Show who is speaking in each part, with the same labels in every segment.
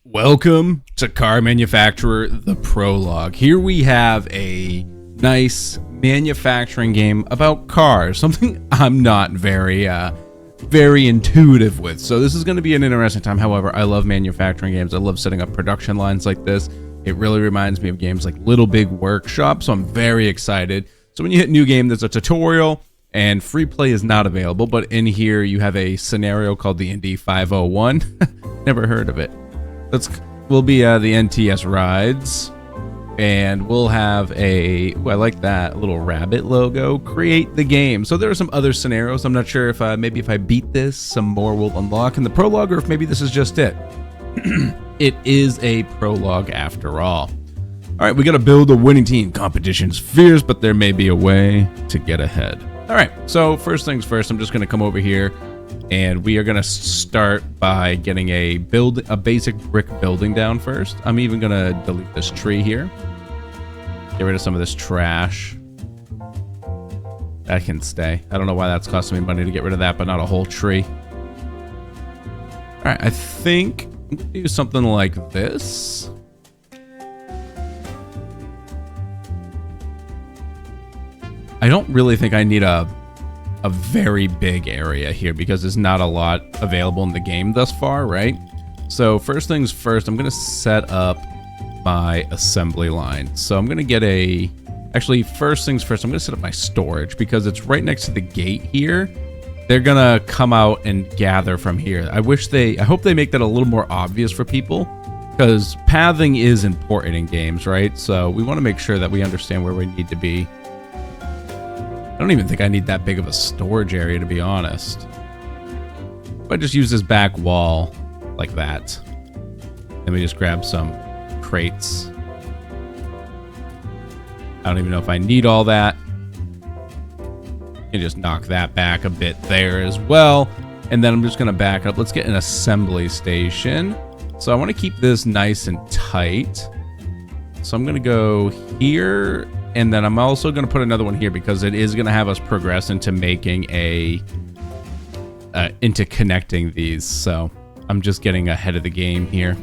Speaker 1: Welcome to Car Manufacturer, the Prologue. Here we have a nice manufacturing game about cars, something I'm not very intuitive with. So this is going to be an interesting time. However, I love manufacturing games. I love setting up production lines like this. It really reminds me of games like Little Big Workshop, so I'm very excited. So when you hit new game, there's a tutorial, and free play is not available, but in here you have a scenario called the Indy 501. Never heard of it. We'll be the NTS rides, and we'll have I like that little rabbit logo. Create the game. So there are some other scenarios. I'm not sure if maybe if I beat this, some more will unlock in the prologue, or if maybe this is just it. It is a prologue after all. All right, we got to build a winning team. Competition's fierce, but there may be a way to get ahead. All right, so first things first, I'm just going to come over here. And we are going to start by getting a basic brick building down first. I'm even going to delete this tree here. Get rid of some of this trash. That can stay. I don't know why that's costing me money to get rid of that, but not a whole tree. All right, I think I'm going to do something like this. I don't really think I need a very big area here because there's not a lot available in the game thus far, right? So first things first, I'm going to set up my assembly line. So I'm going to get actually first things first, I'm going to set up my storage because it's right next to the gate here. They're going to come out and gather from here. I hope they make that a little more obvious for people because pathing is important in games, right? So we want to make sure that we understand where we need to be. I don't even think I need that big of a storage area, to be honest. If I just use this back wall like that, then we just grab some crates. I don't even know if I need all that. And just knock that back a bit there as well. And then I'm just going to back up. Let's get an assembly station. So I want to keep this nice and tight. So I'm going to go here. And then I'm also going to put another one here because it is going to have us progress into making into connecting these. So I'm just getting ahead of the game here.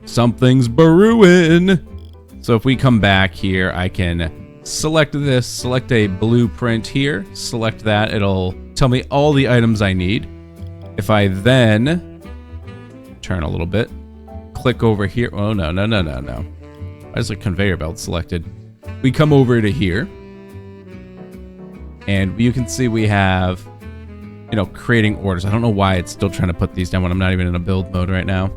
Speaker 1: Something's brewing. So if we come back here, I can select this, select a blueprint here, select that. It'll tell me all the items I need. If I then turn a little bit, click over here. Oh, no. Why is the conveyor belt selected? We come over to here. And you can see we have, creating orders. I don't know why it's still trying to put these down when I'm not even in a build mode right now.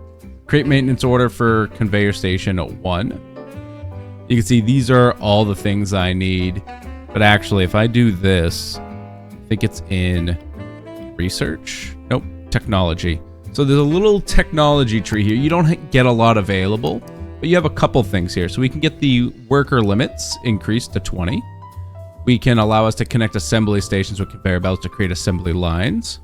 Speaker 1: Create maintenance order for conveyor station 1. You can see these are all the things I need. But actually, if I do this, I think it's in research. Nope, technology. So there's a little technology tree here. You don't get a lot available. But you have a couple things here. So we can get the worker limits increased to 20. We can allow us to connect assembly stations with conveyor belts to create assembly lines.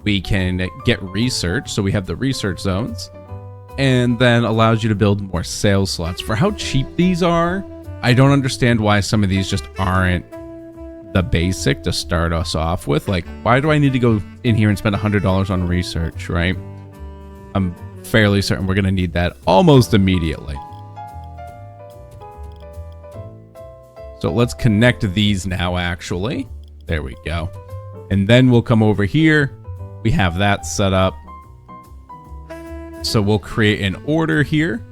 Speaker 1: We can get research. So we have the research zones. And then allows you to build more sales slots. For how cheap these are, I don't understand why some of these just aren't the basic to start us off with. Like, why do I need to go in here and spend $100 on research, right? I'm fairly certain we're going to need that almost immediately. So let's connect these now, actually. There we go. And then we'll come over here. We have that set up. So we'll create an order here.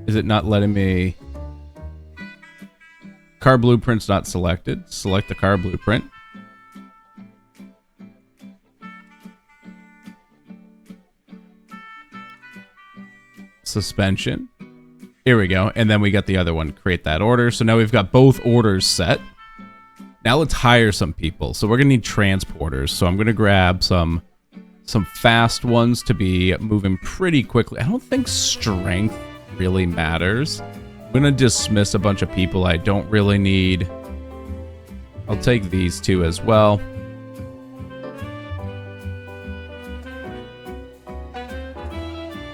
Speaker 1: Is it not letting me? Car blueprint's not selected. Select the car blueprint. Suspension. Here we go. And then we got the other one. Create that order. So now we've got both orders set. Now let's hire some people. So we're going to need transporters. So I'm going to grab some fast ones to be moving pretty quickly. I don't think strength really matters. I'm going to dismiss a bunch of people I don't really need. I'll take these two as well.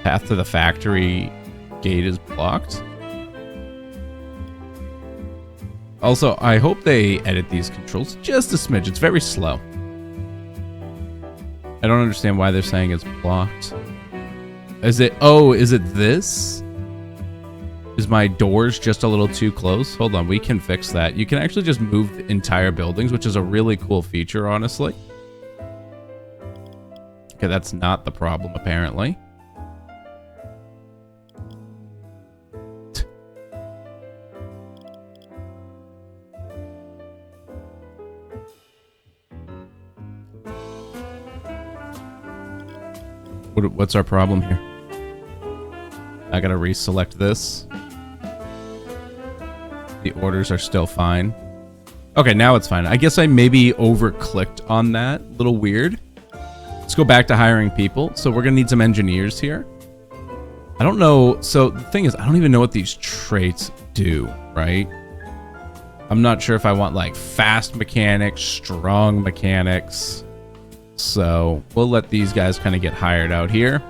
Speaker 1: Path to the factory gate is blocked. Also, I hope they edit these controls just a smidge. It's very slow. I don't understand why they're saying it's blocked. Is it this? Is my doors just a little too close? Hold on, we can fix that. You can actually just move entire buildings, which is a really cool feature, honestly. Okay, that's not the problem, apparently. What's our problem here? I gotta reselect this. The orders are still fine. Okay, now it's fine. I guess I maybe over-clicked on that. A little weird. Let's go back to hiring people. So we're gonna need some engineers here. I don't know. So the thing is, I don't even know what these traits do, right? I'm not sure if I want like fast mechanics, strong mechanics. So we'll let these guys kind of get hired out here.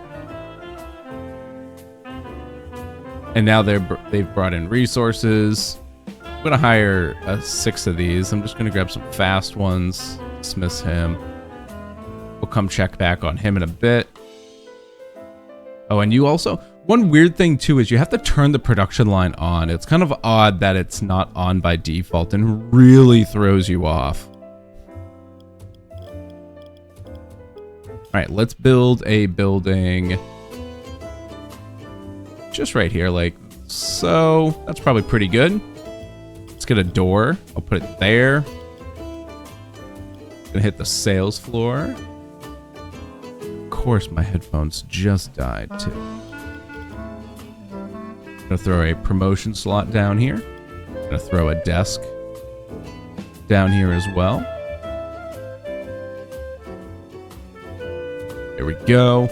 Speaker 1: And now they've brought in resources. I'm going to hire 6 of these. I'm just going to grab some fast ones. Dismiss him. We'll come check back on him in a bit. Oh, and you also... One weird thing, too, is you have to turn the production line on. It's kind of odd that it's not on by default and really throws you off. All right, let's build a building just right here, like so. That's probably pretty good. Let's get a door. I'll put it there. Gonna hit the sales floor. Of course, my headphones just died too. Gonna throw a promotion slot down here. Gonna throw a desk down here as well. There we go.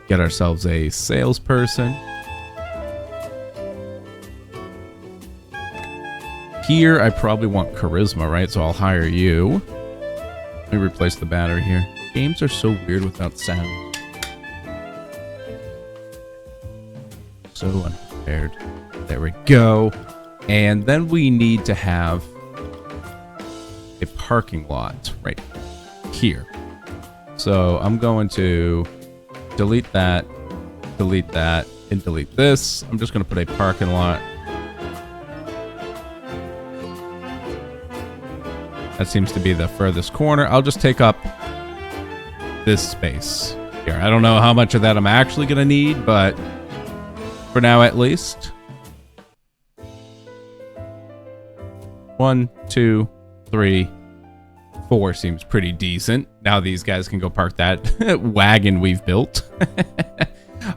Speaker 1: Get ourselves a salesperson. Here, I probably want charisma, right? So I'll hire you. Let me replace the battery here. Games are so weird without sound. So unprepared. There we go. And then we need to have a parking lot right here. So I'm going to delete that, and delete this. I'm just going to put a parking lot. That seems to be the furthest corner. I'll just take up this space here. I don't know how much of that I'm actually going to need, but for now at least. 1, 2, 3, 4 seems pretty decent. Now these guys can go park that wagon we've built.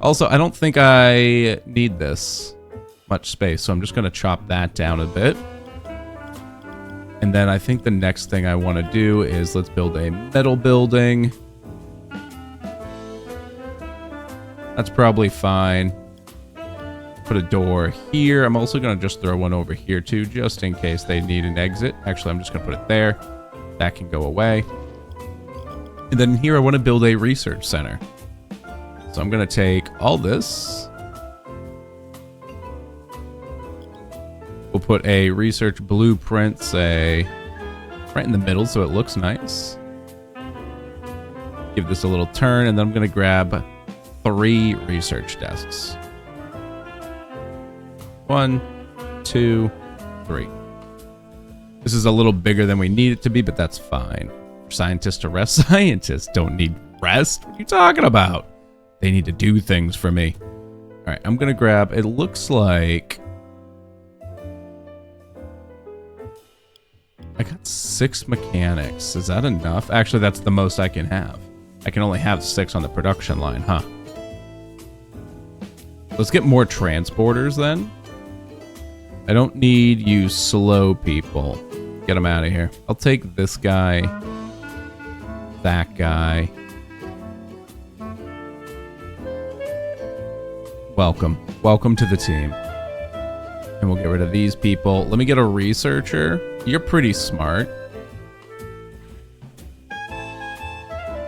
Speaker 1: Also, I don't think I need this much space, so I'm just going to chop that down a bit. And then I think the next thing I want to do is let's build a metal building. That's probably fine. Put a door here. I'm also going to just throw one over here too, just in case they need an exit. Actually, I'm just going to put it there. That can go away. And then here I want to build a research center. So I'm going to take all this. We'll put a research blueprint, say, right in the middle so it looks nice. Give this a little turn, and then I'm going to grab 3 research desks. 1, 2, 3. This is a little bigger than we need it to be, but that's fine. Scientists to rest. Scientists don't need rest. What are you talking about? They need to do things for me. All right, I'm going to grab, it looks like I got 6 mechanics. Is that enough? Actually, that's the most I can have. I can only have 6 on the production line, huh? Let's get more transporters then. I don't need you slow people. Get them out of here. I'll take this guy. That guy. Welcome. Welcome to the team. And we'll get rid of these people. Let me get a researcher. You're pretty smart.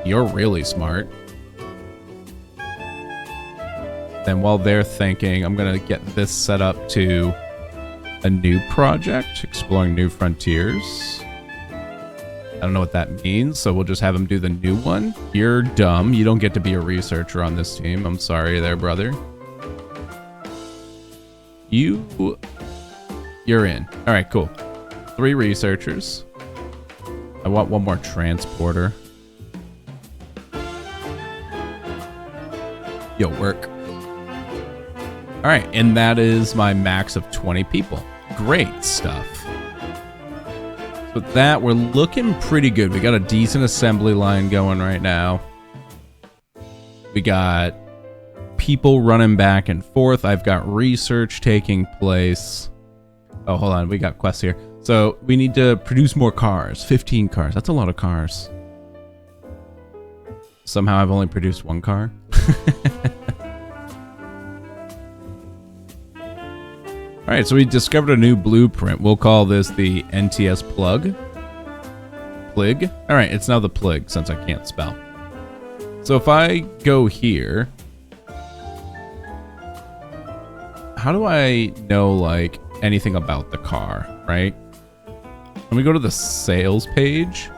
Speaker 1: You're really smart. Then while they're thinking, I'm going to get this set up to a new project, exploring new frontiers. I don't know what that means, so we'll just have him do the new one. You're dumb. You don't get to be a researcher on this team. I'm sorry there, brother. You're in. All right, cool. 3 researchers. I want 1 more transporter. You'll work. All right, and that is my max of 20 people. Great stuff. With that, we're looking pretty good. We got a decent assembly line going right now. We got people running back and forth. I've got research taking place. Oh, hold on. We got quests here. So we need to produce more cars. 15 cars. That's a lot of cars. Somehow I've only produced 1 car. All right, so we discovered a new blueprint. We'll call this the NTS plug. Plig. All right, it's now the plig since I can't spell. So if I go here, how do I know like anything about the car, right? Let me go to the sales page.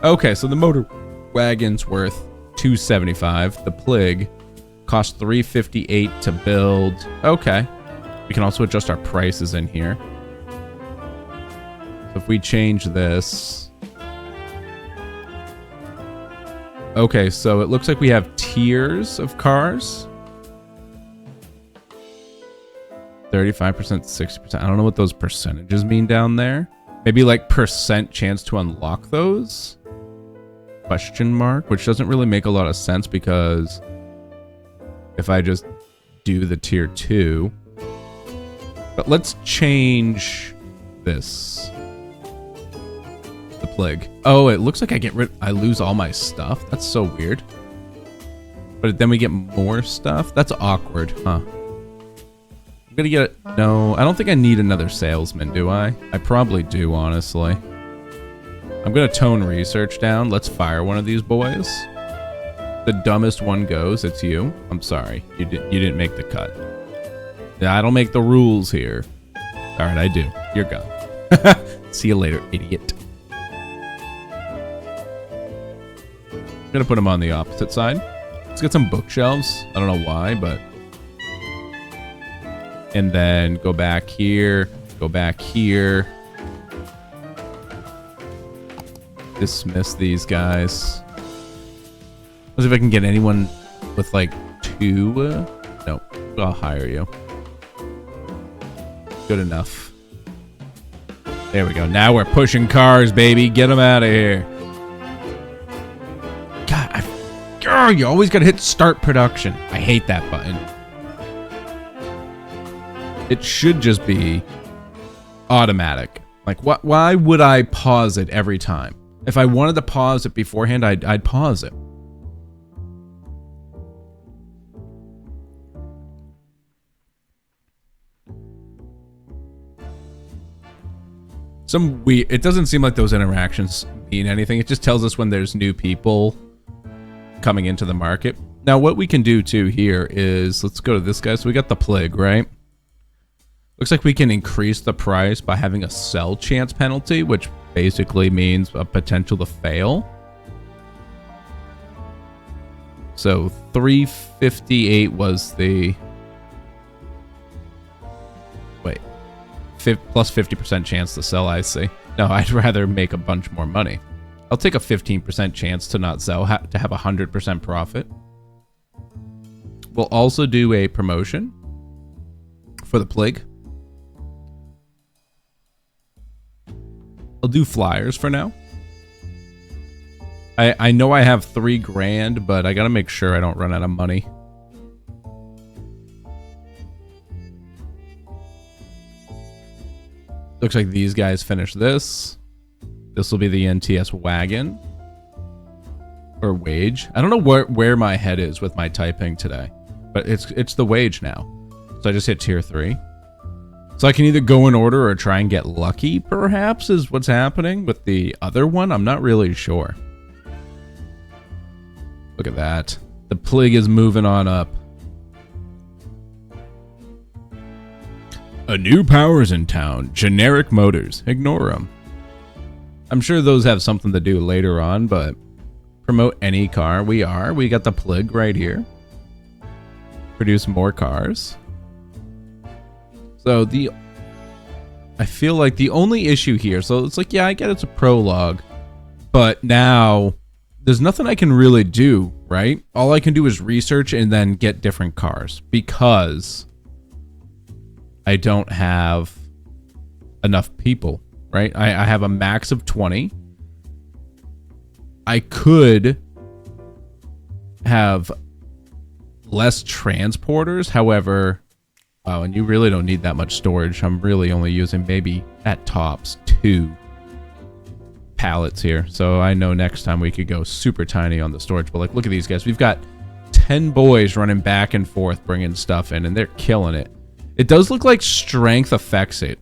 Speaker 1: Okay, so the motor wagon's worth $275. The plig costs $358 to build. Okay. We can also adjust our prices in here. So if we change this. Okay, so it looks like we have tiers of cars. 35%, 60%. I don't know what those percentages mean down there. Maybe like percent chance to unlock those? Question mark, which doesn't really make a lot of sense because if I just do the tier 2. But let's change this. The plague. Oh, it looks like I lose all my stuff. That's so weird. But then we get more stuff. That's awkward, huh? I'm gonna get it. No, I don't think I need another salesman, do I? I probably do, honestly. I'm gonna tone research down. Let's fire one of these boys. The dumbest one goes. It's you. I'm sorry. You didn't make the cut. I don't make the rules here. All right, I do. You're gone. See you later, idiot. I'm gonna put him on the opposite side. Let's get some bookshelves. I don't know why, but... And then go back here. Go back here. Dismiss these guys. Let's see if I can get anyone with like 2. No, I'll hire you. Good enough. There we go. Now we're pushing cars, baby. Get them out of here. God, you always gotta hit start production. I hate that button. It should just be automatic. Like, why would I pause it every time? If I wanted to pause it beforehand, I'd pause it. It doesn't seem like those interactions mean anything. It just tells us when there's new people coming into the market. Now, what we can do too here is, let's go to this guy. So we got the plague, right? Looks like we can increase the price by having a sell chance penalty, which basically means a potential to fail. So 358 was the... Wait. Plus 50% chance to sell, I see. No, I'd rather make a bunch more money. I'll take a 15% chance to not sell, to have 100% profit. We'll also do a promotion for the plague. I'll do flyers for now. I know I have $3 grand, but I gotta make sure I don't run out of money. Looks like these guys finish this. This will be the NTS wagon. Or wage. I don't know where my head is with my typing today. But it's the wage now. So I just hit tier 3. So I can either go in order or try and get lucky, perhaps, is what's happening with the other one. I'm not really sure. Look at that. The plague is moving on up. A new power's in town. Generic motors. Ignore them. I'm sure those have something to do later on, but promote any car. We got the plug right here. Produce more cars. So I feel like the only issue here, so it's like, yeah, I get it's a prologue, but now there's nothing I can really do, right? All I can do is research and then get different cars because I don't have enough people, right? I have a max of 20. I could have less transporters, however, wow, and you really don't need that much storage. I'm really only using maybe at tops 2 pallets here. So I know next time we could go super tiny on the storage. But like, look at these guys. We've got 10 boys running back and forth, bringing stuff in, and they're killing it. It does look like strength affects it.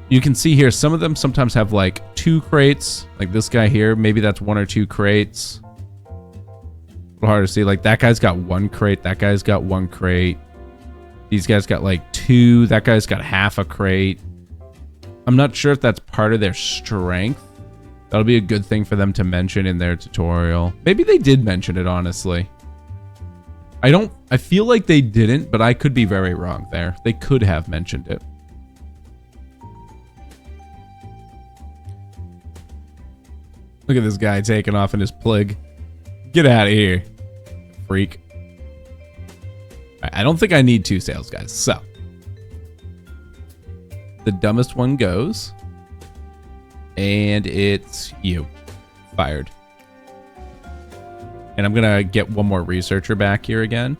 Speaker 1: You can see here, some of them sometimes have like 2 crates. Like this guy here, maybe that's 1 or 2 crates. A little hard to see. Like that guy's got 1 crate. That guy's got 1 crate. These guys got like 2. That guy's got half a crate. I'm not sure if that's part of their strength. That'll be a good thing for them to mention in their tutorial. Maybe they did mention it, honestly. I feel like they didn't, but I could be very wrong there. They could have mentioned it. Look at this guy taking off in his plig. Get out of here, freak. I don't think I need 2 sales guys, so. The dumbest one goes. And it's you. Fired. And I'm gonna get 1 more researcher back here again.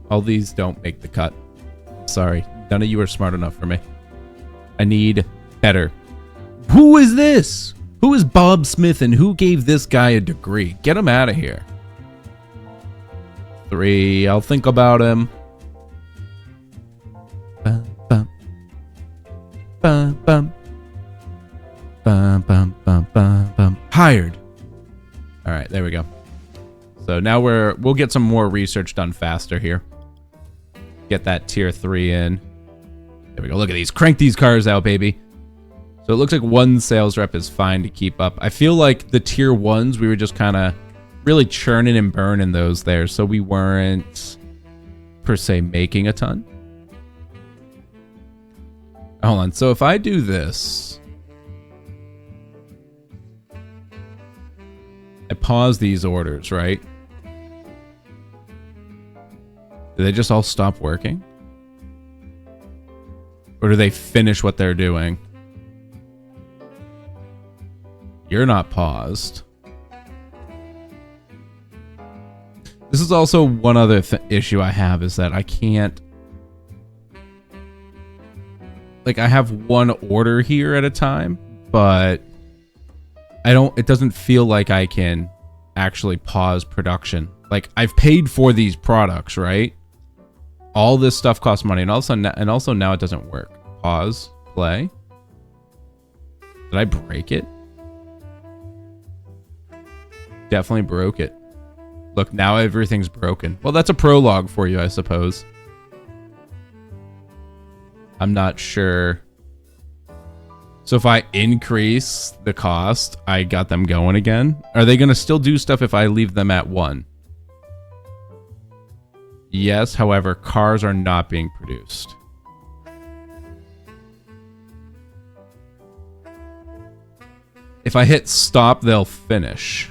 Speaker 1: All these don't make the cut. Sorry, none of you are smart enough for me. I need better. Who is this? Who is Bob Smith and who gave this guy a degree? Get him out of here. 3, I'll think about him. Bum, bum. Bum, bum. Bum, bum, bum, bum, bum. Hired. All right, there we go. So now we'll get some more research done faster here. Get that tier 3 in. There we go. Look at these. Crank these cars out, baby. So it looks like 1 sales rep is fine to keep up. I feel like the tier 1s, we were just kind of really churning and burning those there. So we weren't, per se, making a ton. Hold on. So if I do this, I pause these orders, right? Do they just all stop working? Or do they finish what they're doing? You're not paused. This is also one other issue I have is that I can't... Like, I have 1 order here at a time, but it doesn't feel like I can actually pause production. Like, I've paid for these products, right? All this stuff costs money, and also now it doesn't work. Pause, play. Did I break it? Definitely broke it. Look, now everything's broken. Well, that's a prologue for you, I suppose. I'm not sure. So if I increase the cost, I got them going again. Are they going to still do stuff if I leave them at 1? Yes, however, cars are not being produced. If I hit stop, they'll finish.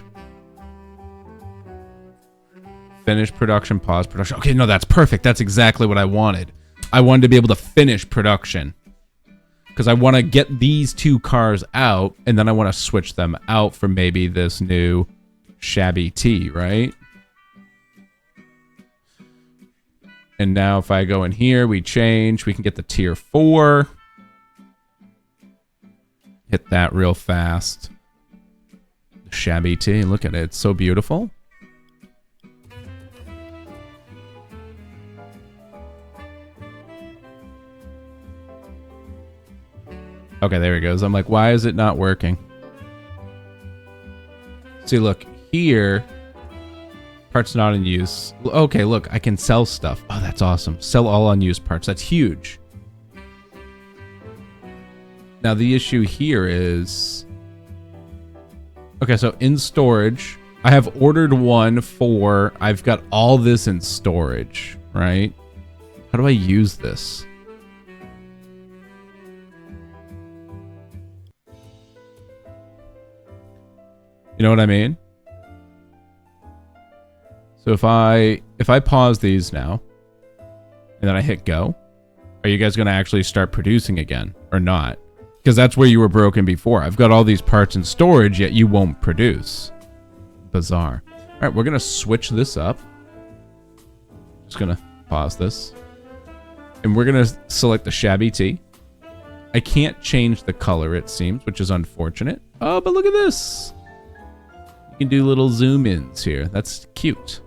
Speaker 1: Finish production, pause production. Okay, no, that's perfect. That's exactly what I wanted. I wanted to be able to finish production. Because I want to get these 2 cars out, and then I want to switch them out for maybe this new Shabby T, right? And now if I go in here, we change. We can get the tier 4. Hit that real fast. Shabby T, look at it. It's so beautiful. Okay, there he goes. I'm like, why is it not working? See, look, here, Parts not in use. Okay, look, I can sell stuff. Oh, that's awesome. Sell all unused parts. That's huge. Now, the issue here is... Okay, so in storage, I have ordered one for... I've got all this in storage, right? How do I use this? You know what I mean? So if I pause these now, and then I hit go, are you guys going to actually start producing again or not? Because that's where you were broken before. I've got all these parts in storage, yet you won't produce. Bizarre. All right, we're going to switch this up. Just going to pause this. And we're going to select the ShabbyDoo. I can't change the color, it seems, which is unfortunate. Oh, but look at this. You can do little zoom ins here. That's cute.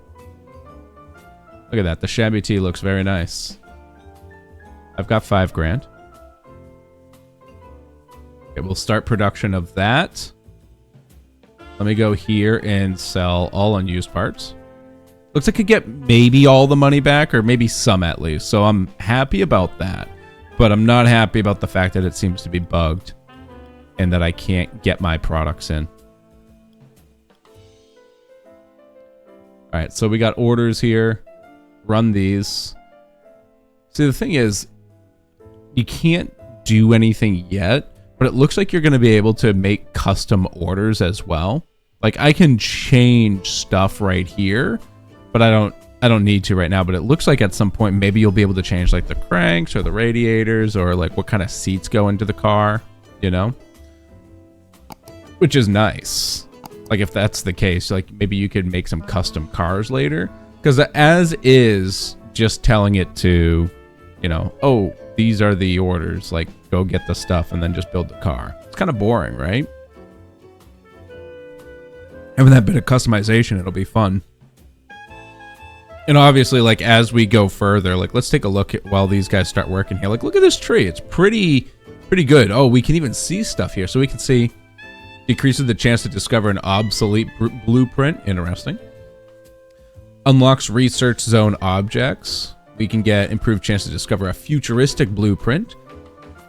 Speaker 1: Look at that. The ShabbyDoo looks very nice. I've got $5 grand. Okay, we'll start production of that. Let me go here and sell all unused parts. Looks like I get maybe all the money back, or maybe some at least. So I'm happy about that. But I'm not happy about the fact that it seems to be bugged and that I can't get my products in. All right, so we got orders here. Run these. See, the thing is, you can't do anything yet, but it looks like you're going to be able to make custom orders as well. Like, I can change stuff right here, but I don't need to right now. But it looks like at some point maybe you'll be able to change like the cranks or the radiators or like what kind of seats go into the car, you know, which is nice. Like, if that's the case, like maybe you could make some custom cars later, because as is just telling it to, you know, oh, these are the orders, like go get the stuff and then just build the car. It's kind of boring, right? Having that bit of customization, it'll be fun. And obviously, like, as we go further, like, let's take a look at while these guys start working here. Like, look at this tree. It's pretty good. Oh, we can even see stuff here. So we can see decreases the chance to discover an obsolete blueprint. Interesting. Unlocks research zone objects. We can get improved chance to discover a futuristic blueprint.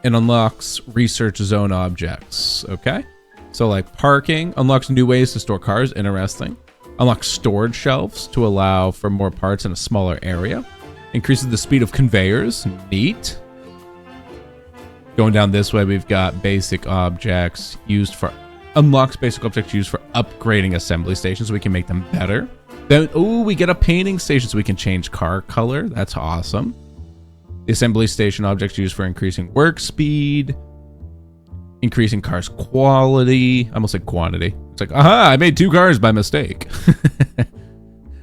Speaker 1: And unlocks research zone objects. Okay. So, like, parking. Unlocks new ways to store cars. Interesting. Unlocks storage shelves to allow for more parts in a smaller area. Increases the speed of conveyors. Neat. Going down this way, we've got basic objects used for... Unlocks basic objects used for upgrading assembly stations so we can make them better. Then, oh, we get a painting station so we can change car color. That's awesome. The assembly station objects used for increasing work speed. Increasing cars quality. I almost said quantity. It's like, aha, I made 2 cars by mistake.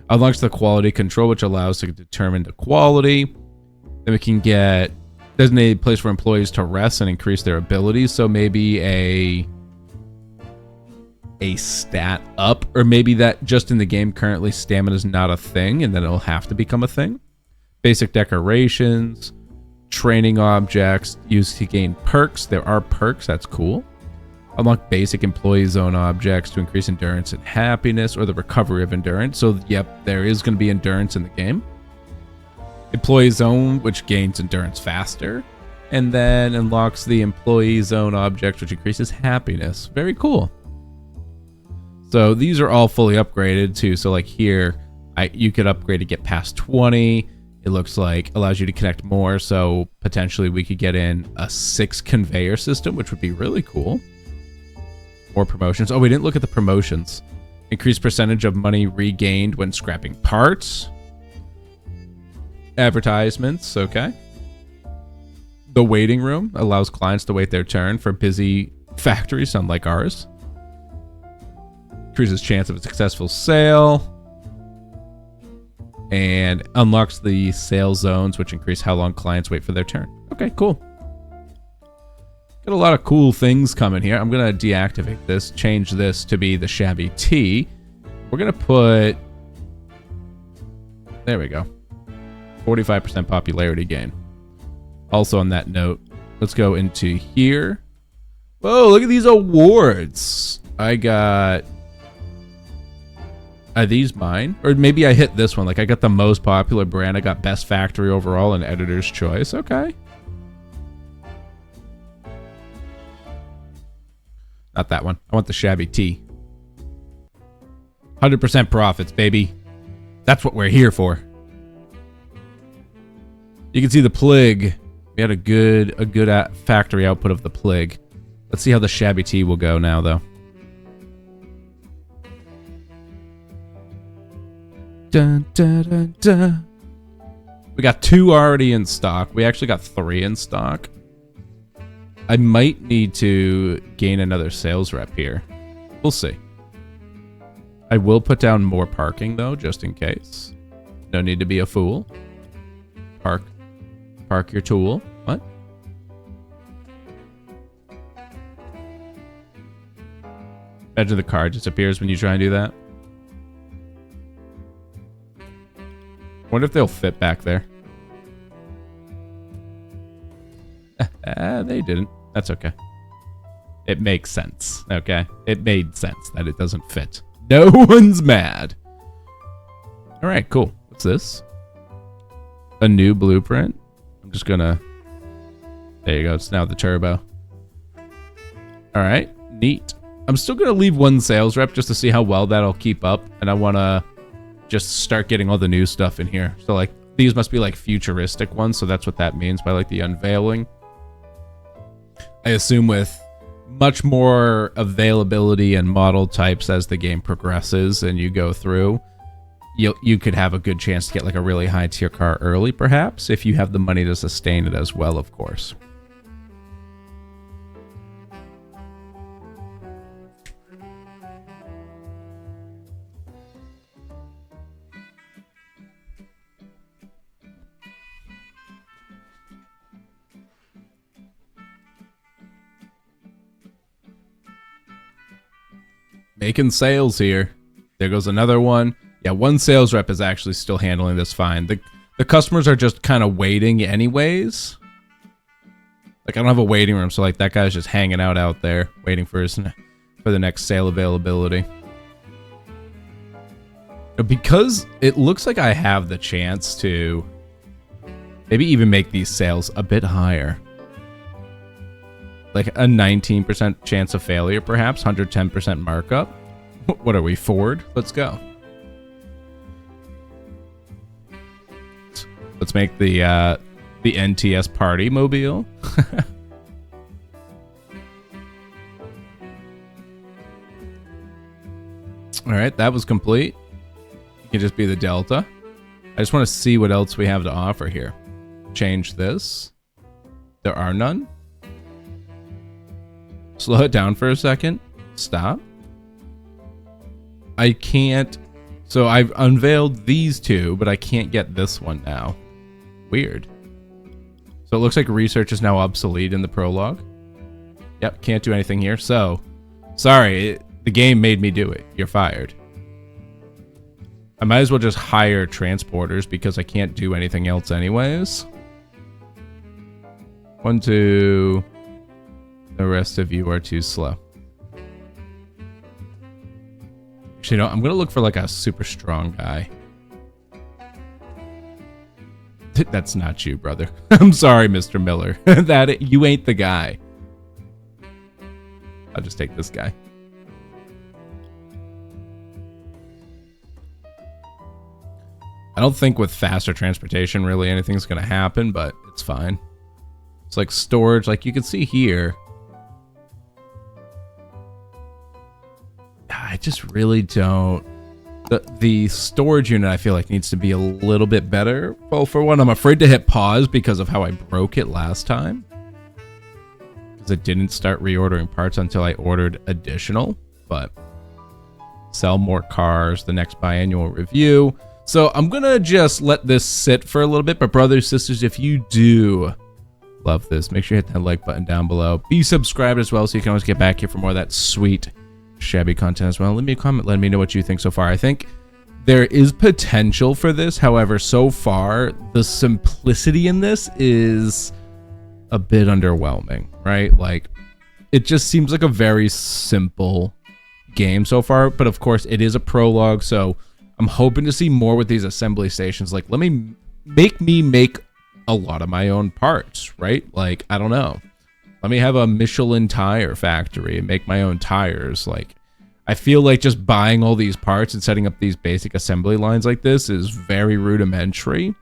Speaker 1: Unlocks the quality control, which allows to determine the quality. Then we can get designated place for employees to rest and increase their abilities. So maybe a stat up, or maybe that just in the game currently stamina is not a thing and then it'll have to become a thing. Basic decorations, training objects used to gain perks. There are perks, that's cool. Unlock basic employee zone objects to increase endurance and happiness, or the recovery of endurance. So yep, there is going to be endurance in the game. Employee zone, which gains endurance faster, and then unlocks the employee zone object, which increases happiness. Very cool. So these are all fully upgraded too. So like here, you could upgrade to get past 20. It looks like allows you to connect more. So potentially we could get in a 6 conveyor system, which would be really cool. More promotions. Oh, we didn't look at the promotions. Increased percentage of money regained when scrapping parts. Advertisements. Okay. The waiting room allows clients to wait their turn for busy factories, unlike ours. Increases chance of a successful sale. And unlocks the sale zones, which increase how long clients wait for their turn. Okay, cool. Got a lot of cool things coming here. I'm going to deactivate this, change this to be the ShabbyDoo. We're going to put... There we go. 45% popularity gain. Also on that note, let's go into here. Whoa, look at these awards. I got Are these mine? Or maybe I hit this one. Like, I got the most popular brand. I got best factory overall and editor's choice. Okay. Not that one. I want the Shabby T. 100% profits, baby. That's what we're here for. You can see the Plig. We had a good factory output of the Plig. Let's see how the Shabby T will go now, though. Dun, dun, dun, dun. We got 2 already in stock. We actually got 3 in stock. I might need to gain another sales rep here. We'll see. I will put down more parking, though, just in case. No need to be a fool. Park your tool. What? Imagine the car disappears when you try and do that. Wonder if they'll fit back there. They didn't. That's okay. It makes sense, okay? It made sense that it doesn't fit. No one's mad. All right, cool. What's this? A new blueprint? I'm just gonna... There you go. It's now the turbo. All right, neat. I'm still gonna leave 1 sales rep just to see how well that'll keep up, and I wanna just start getting all the new stuff in here. So, like, these must be, like, futuristic ones, so that's what that means by, like, the unveiling. I assume with much more availability and model types as the game progresses and you go through, you could have a good chance to get, like, a really high-tier car early, perhaps, if you have the money to sustain it as well, of course. Making sales here. There goes another one. Yeah, 1 sales rep is actually still handling this fine. The customers are just kind of waiting anyways. Like, I don't have a waiting room, so, like, that guy's just hanging out there, waiting for the next sale availability. Because it looks like I have the chance to maybe even make these sales a bit higher. Like a 19% chance of failure, perhaps. 110% markup. What are we, Ford? Let's go. Let's make the NTS party mobile. All right, that was complete. It can just be the Delta. I just want to see what else we have to offer here. Change this. There are none. Slow it down for a second. Stop. I can't. So I've unveiled these 2, but I can't get this one now. Weird. So it looks like research is now obsolete in the prologue. Yep, can't do anything here. So, sorry, the game made me do it. You're fired. I might as well just hire transporters because I can't do anything else anyways. 1, 2... The rest of you are too slow. Actually, no, I'm going to look for, like, a super strong guy. That's not you, brother. I'm sorry, Mr. Miller. You ain't the guy. I'll just take this guy. I don't think with faster transportation really anything's going to happen, but it's fine. It's like storage, like you can see here. I just really don't. The storage unit I feel like needs to be a little bit better. Well, for one, I'm afraid to hit pause because of how I broke it last time. Because I didn't start reordering parts until I ordered additional. But sell more cars, the next biannual review. So I'm going to just let this sit for a little bit. But brothers, sisters, if you do love this, make sure you hit that like button down below. Be subscribed as well so you can always get back here for more of that sweet Shabby content as well. Leave me a comment, let me know what you think so far. I think there is potential for this. However, so far, the simplicity in this is a bit underwhelming, right? Like, it just seems like a very simple game so far, but of course it is a prologue, so I'm hoping to see more with these assembly stations. Like, let me make a lot of my own parts, right? Like, I don't know. Let me have a Michelin tire factory and make my own tires. Like, I feel like just buying all these parts and setting up these basic assembly lines like this is very rudimentary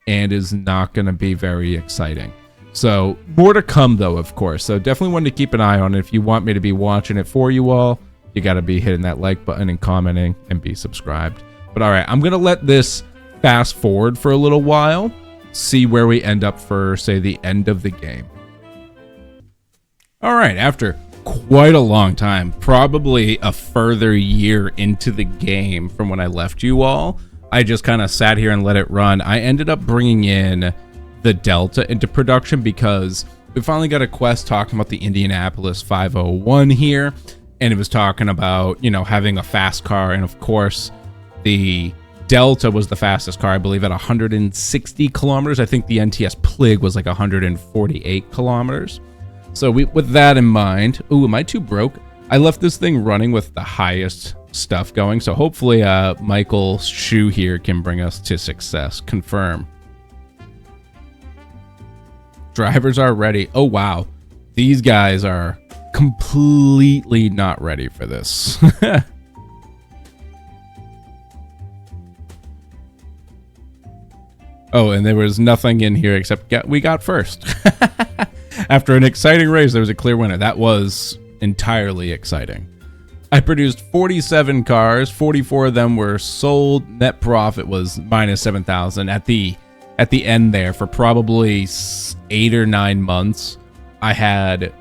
Speaker 1: and is not going to be very exciting. So, more to come, though, of course. So, definitely want to keep an eye on it. If you want me to be watching it for you all, you got to be hitting that like button and commenting and be subscribed. But, all right, I'm going to let this fast forward for a little while, see where we end up for, say, the end of the game. All right, after quite a long time, probably a further year into the game from when I left you all, I just kind of sat here and let it run. I ended up bringing in the Delta into production because we finally got a quest talking about the Indianapolis 501 here, and it was talking about, you know, having a fast car, and of course the Delta was the fastest car, I believe, at 160 kilometers. I think the NTS Plig was like 148 kilometers. So with that in mind, ooh, am I too broke? I left this thing running with the highest stuff going, so hopefully Michael Shu here can bring us to success. Confirm. Drivers are ready. Oh, wow. These guys are completely not ready for this. Oh, and there was nothing in here except we got first. After an exciting race, there was a clear winner. That was entirely exciting. I produced 47 cars. 44 of them were sold. Net profit was minus 7,000 at the end there. For probably 8 or 9 months, I had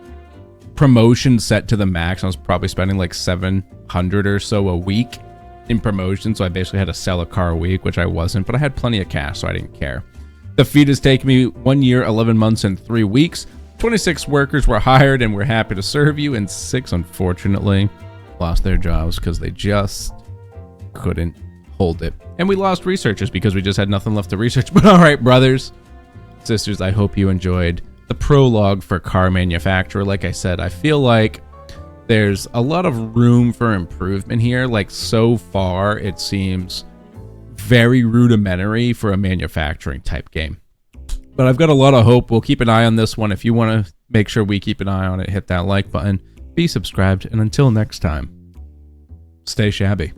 Speaker 1: promotion set to the max. I was probably spending like 700 or so a week in promotion, so I basically had to sell a car a week, which I wasn't, but I had plenty of cash, so I didn't care. The feat has taken me 1 year, 11 months, and 3 weeks. 26 workers were hired and we're happy to serve you, and 6, unfortunately, lost their jobs because they just couldn't hold it. And we lost researchers because we just had nothing left to research. But all right, brothers, sisters, I hope you enjoyed the prologue for Car Manufacturer. Like I said, I feel like there's a lot of room for improvement here. Like, so far, it seems very rudimentary for a manufacturing type game. But I've got a lot of hope. We'll keep an eye on this one. If you want to make sure we keep an eye on it, hit that like button, be subscribed, and until next time, stay shabby.